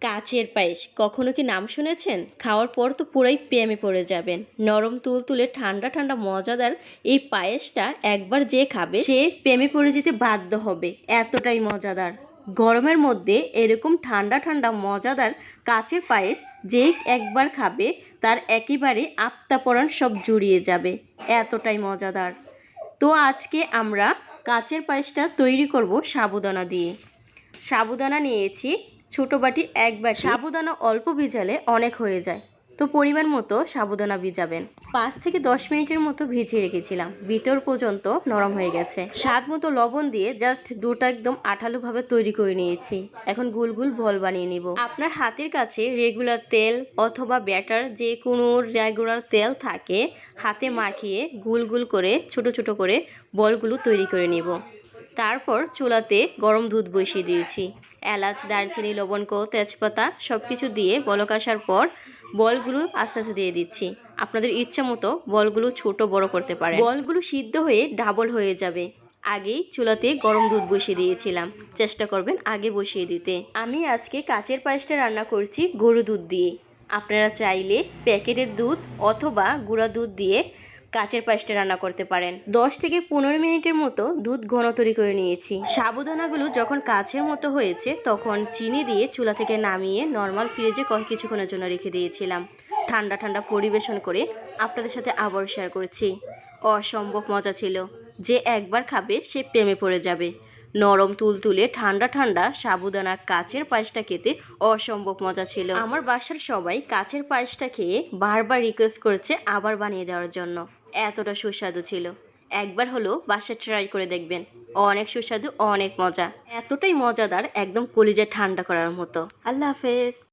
কাচের পায়েস কখনো কি নাম শুনেছেন? খাওয়ার পর তো পুরাই প্রেমে পড়ে যাবেন। নরম তুলতুলে ঠান্ডা ঠান্ডা মজাদার এই পায়েসটা একবার যে খাবে সে প্রেমে পড়ে যেতে বাধ্য হবে, এতটাই মজাদার। গরমের মধ্যে এরকম ঠান্ডা ঠান্ডা মজাদার কাচের পায়েস যে একবার খাবে তার একেবারে আত্মা পরাণ সব জুড়িয়ে যাবে, এতটাই মজাদার। তো আজকে আমরা কাচের পায়েসটা তৈরি করব সাবুদানা দিয়ে। সাবুদানা নিয়েছি ছোটো বাটি, এক বাটি। সাবুদানা অল্প ভিজালে অনেক হয়ে যায়, তো পরিমাণ মতো সাবুদানা ভিজাবেন। 5 থেকে 10 মিনিটের মতো ভিজিয়ে রেখেছিলাম, ভিতর পর্যন্ত নরম হয়ে গেছে। স্বাদ মতো লবণ দিয়ে জাস্ট দুটো একদম আঠালোভাবে তৈরি করে নিয়েছি। এখন গুল গুল বল বানিয়ে নিব। আপনার হাতের কাছে রেগুলার তেল অথবা ব্যাটার যে কোনো রেগুলার তেল থাকে, হাতে মাখিয়ে গুল গুল করে ছোট ছোট করে বলগুলো তৈরি করে নিব। তারপর চুলাতে গরম দুধ বসিয়ে দিয়েছি। এলাচ, দারচিনি, লবঙ্গ, তেজপাতা সব কিছু দিয়ে বলক আসার পর বলগুলো আস্তে আস্তে দিয়ে দিচ্ছি। আপনাদের ইচ্ছা মতো বলগুলো ছোট বড় করতে পারেন। বলগুলো সিদ্ধ হয়ে ডাবল হয়ে যাবে। আগেই চুলাতে গরম দুধ বসিয়ে দিয়েছিলাম, চেষ্টা করবেন আগে বসিয়ে দিতে। আমি আজকে কাচের পায়েসটা রান্না করছি গরু দুধ দিয়ে। আপনারা চাইলে প্যাকেটের দুধ অথবা গুঁড়া দুধ দিয়ে কাচের পায়েসটা রান্না করতে পারেন। 10 থেকে 15 মিনিটের মতো দুধ ঘন তৈরি করে নিয়েছি। সাবুদানাগুলো যখন কাচের মতো হয়েছে তখন চিনি দিয়ে চুলা থেকে নামিয়ে নর্মাল ফ্রিজে কিছুক্ষণের জন্য রেখে দিয়েছিলাম। ঠান্ডা ঠান্ডা পরিবেশন করে আপনাদের সাথে আবার শেয়ার করেছি। অসম্ভব মজা ছিল, যে একবার খাবে সে প্রেমে পড়ে যাবে। নরম তুলতুলে ঠান্ডা ঠান্ডা সাবুদানা কাচের পায়েসটা খেতে অসম্ভব মজা ছিল। আমার বাসার সবাই কাচের পায়েসটা খেয়ে বারবার রিকোয়েস্ট করেছে আবার বানিয়ে দেওয়ার জন্য, এতটা সুস্বাদু ছিল। একবার হলো বাসায় ট্রাই করে দেখবেন, অনেক সুস্বাদু, অনেক মজা, এতটাই মজাদার একদম কলিজা ঠান্ডা করার মতো। আল্লাহ হাফেজ।